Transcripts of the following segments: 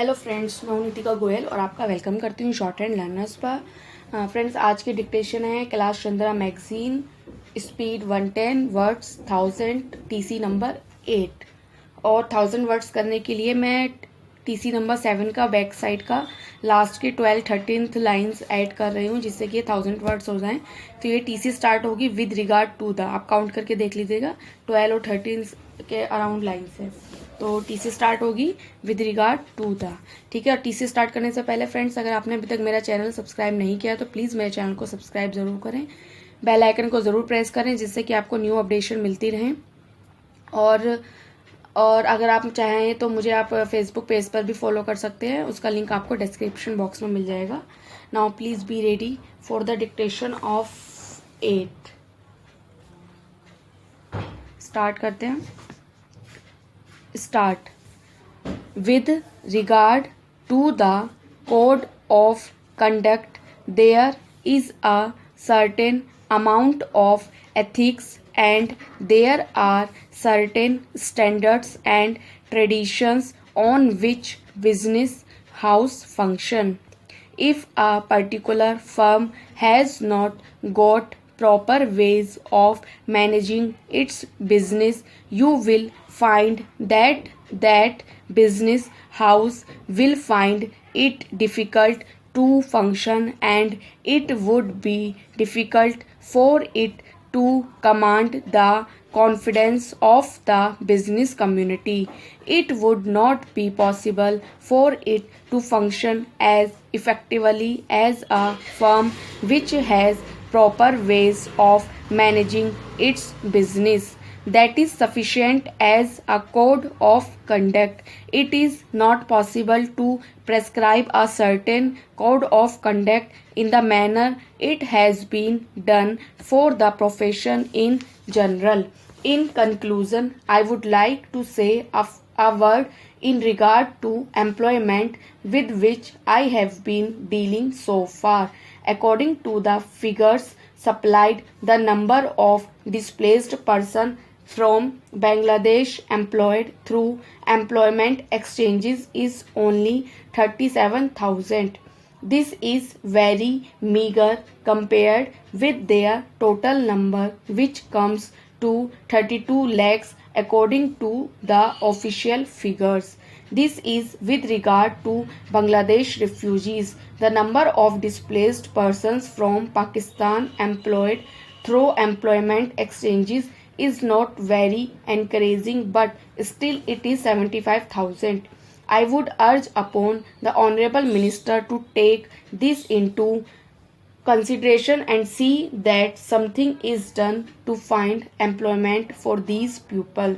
Hello friends, मैं हूं नितिका गोयल और आपका वेलकम करती हूं शॉर्ट हैंड लर्नर्स पर। फ्रेंड्स, आज की डिक्टेशन है class Chandra magazine, speed 110 words 1000, TC number 8। और 1000 वर्ड्स करने के लिए मैं टीसी नंबर 7 का बैक साइड का लास्ट के 12-13 लाइंस ऐड कर रही हूँ, जिससे कि 1000 वर्ड्स हो जाएं। तो ये टीसी स्टार्ट होगी विद रिगार्ड टू द, आप काउंट करके देख लीजिएगा, 12 और 13 के अराउंड लाइन्स है। तो टीसी स्टार्ट होगी विद रिगार्ड टू द, ठीक है। और टीसी स्टार्ट करने से पहले फ्रेंड्स, अगर आपने अभी तक मेरा चैनल सब्सक्राइब नहीं किया तो प्लीज़ मेरे चैनल को सब्सक्राइब जरूर करें, बेल आइकन को ज़रूर प्रेस करें, जिससे कि आपको न्यू अपडेशन मिलती रहें। और अगर आप चाहें तो मुझे आप फेसबुक पेज पर भी फॉलो कर सकते हैं, उसका लिंक आपको डिस्क्रिप्शन बॉक्स में मिल जाएगा। Now please be ready for the dictation of 8। Start करते हैं। Start with regard to the code of conduct, there is a certain amount of ethics and there are certain standards and traditions on which business house function. If a particular firm has not got proper ways of managing its business, you will find that business house will find it difficult to function, and it would be difficult for it to command the confidence of the business community. It would not be possible for it to function as effectively as a firm which has proper ways of managing its business. That is sufficient as a code of conduct. It is not possible to prescribe a certain code of conduct in the manner it has been done for the profession in general. In conclusion, I would like to say a word in regard to employment with which I have been dealing so far. According to the figures supplied, the number of displaced persons from Bangladesh employed through employment exchanges is only 37,000. This is very meager compared with their total number, which comes to 32 lakhs according to the official figures. This is with regard to Bangladesh refugees. The number of displaced persons from Pakistan employed through employment exchanges is not very encouraging, but still it is 75,000. I would urge upon the Honorable Minister to take this into consideration and see that something is done to find employment for these people.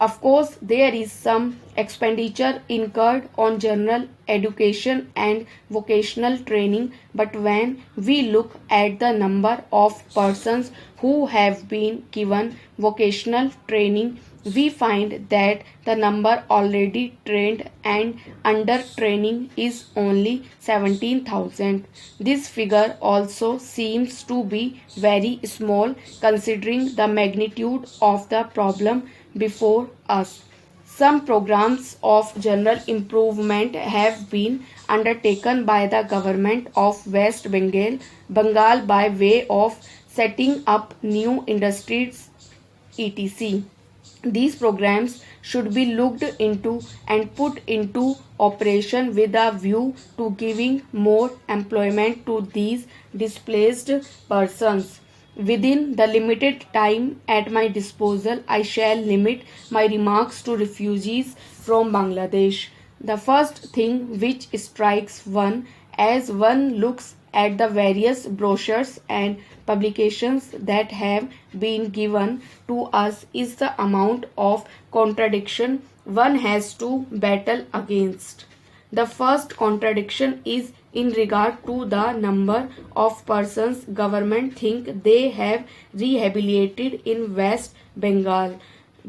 Of course, there is some expenditure incurred on general education and vocational training, but when we look at the number of persons who have been given vocational training, we find that the number already trained and under training is only 17,000. This figure also seems to be very small considering the magnitude of the problem before us. Some programs of general improvement have been undertaken by the government of West Bengal by way of setting up new industries, etc. These programs should be looked into and put into operation with a view to giving more employment to these displaced persons. Within the limited time at my disposal, I shall limit my remarks to refugees from Bangladesh. The first thing which strikes one as one looks at the various brochures and publications that have been given to us is the amount of contradiction one has to battle against. The first contradiction is in regard to the number of persons government think they have rehabilitated in West Bengal.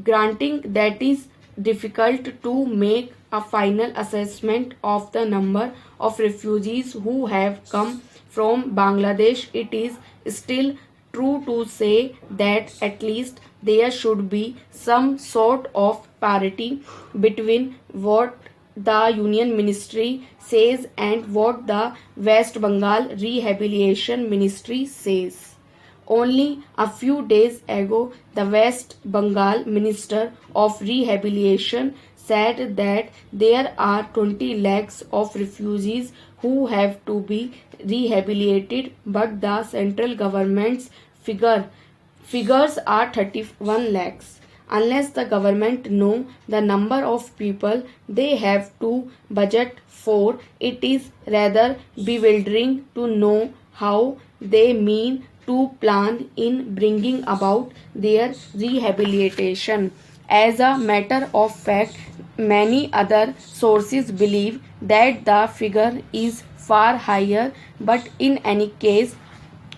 Granting that is difficult to make a final assessment of the number of refugees who have come from Bangladesh, it is still true to say that at least there should be some sort of parity between what the Union Ministry says and what the West Bengal Rehabilitation Ministry says. Only a few days ago, the West Bengal Minister of Rehabilitation said that there are 20 lakhs of refugees who have to be rehabilitated, but the central government's figures are 31 lakhs. Unless the government know the number of people they have to budget for, it is rather bewildering to know how they mean to plan in bringing about their rehabilitation. As a matter of fact, many other sources believe that the figure is far higher, but in any case,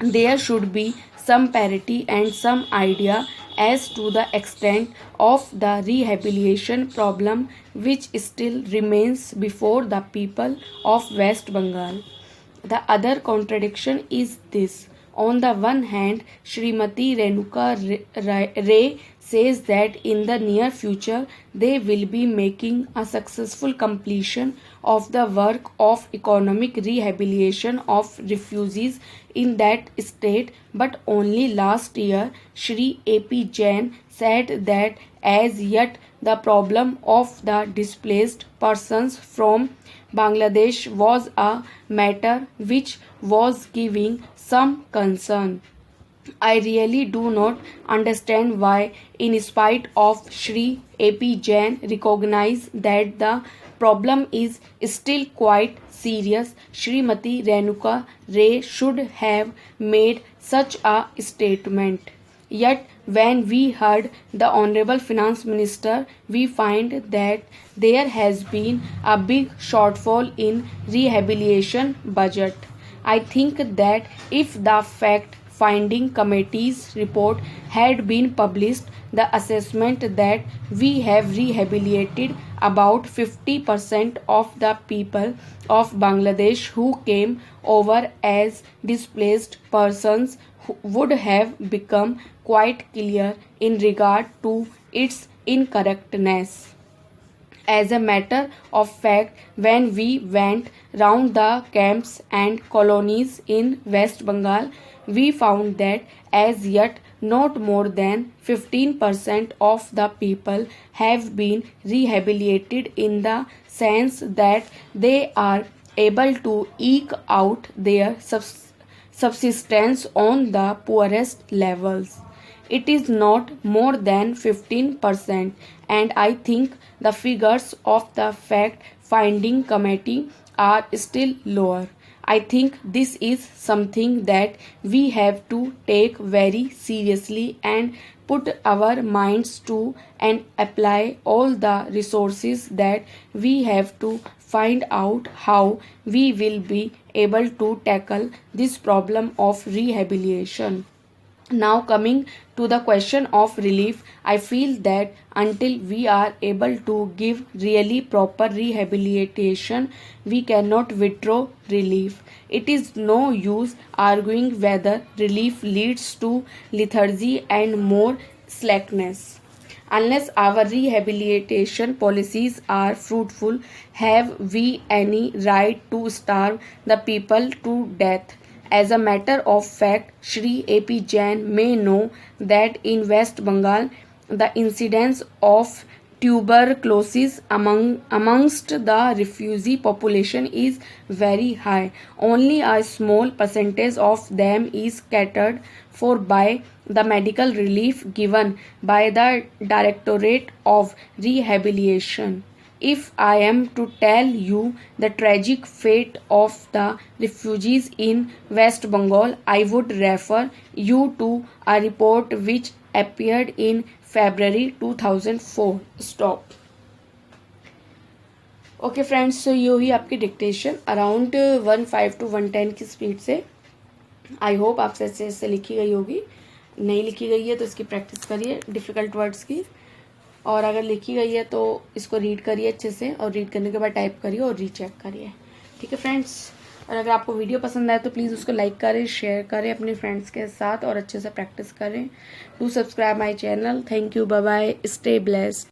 there should be some parity and some idea as to the extent of the rehabilitation problem which still remains before the people of West Bengal. The other contradiction is this. On the one hand, Srimati Renuka Ray says that in the near future they will be making a successful completion of the work of economic rehabilitation of refugees in that state, but only last year Shri A.P. Jain said that as yet the problem of the displaced persons from Bangladesh was a matter which was giving some concern. I really do not understand why, in spite of Shri A.P. Jain recognize that the problem is still quite serious, Srimati Renuka Ray should have made such a statement. Yet, when we heard the Honorable Finance Minister, we find that there has been a big shortfall in rehabilitation budget. I think that if the fact-finding committee's report had been published, the assessment that we have rehabilitated about 50% of the people of Bangladesh who came over as displaced persons would have become quite clear in regard to its incorrectness. As a matter of fact, when we went round the camps and colonies in West Bengal, we found that as yet not more than 15% of the people have been rehabilitated in the sense that they are able to eke out their subsistence on the poorest levels. It is not more than 15%, and I think the figures of the fact-finding committee are still lower. I think this is something that we have to take very seriously and put our minds to and apply all the resources that we have to find out how we will be able to tackle this problem of rehabilitation. Now coming to the question of relief, I feel that until we are able to give really proper rehabilitation, we cannot withdraw relief. It is no use arguing whether relief leads to lethargy and more slackness. Unless our rehabilitation policies are fruitful, have we any right to starve the people to death? As a matter of fact, Shri A.P. Jain may know that in West Bengal, the incidence of tuberculosis amongst the refugee population is very high. Only a small percentage of them is catered for by the medical relief given by the Directorate of Rehabilitation. If I am to tell you the tragic fate of the refugees in West Bengal, I would refer you to a report which appeared in February 2004. Stop. Okay friends, so ये हुई आपकी dictation around 15 to 110 की speed से. I hope आपसे अच्छे से लिखी गई होगी. नहीं लिखी गई है तो इसकी प्रैक्टिस करिए डिफ़िकल्ट वर्ड्स की, और अगर लिखी गई है तो इसको रीड करिए अच्छे से, और रीड करने के बाद टाइप करिए और रीचेक करिए. ठीक है फ्रेंड्स, और अगर आपको वीडियो पसंद आए तो प्लीज़ उसको लाइक करें, शेयर करें अपने फ्रेंड्स के साथ और अच्छे से प्रैक्टिस करें. Do subscribe my channel. Thank you. Bye bye. Stay blessed.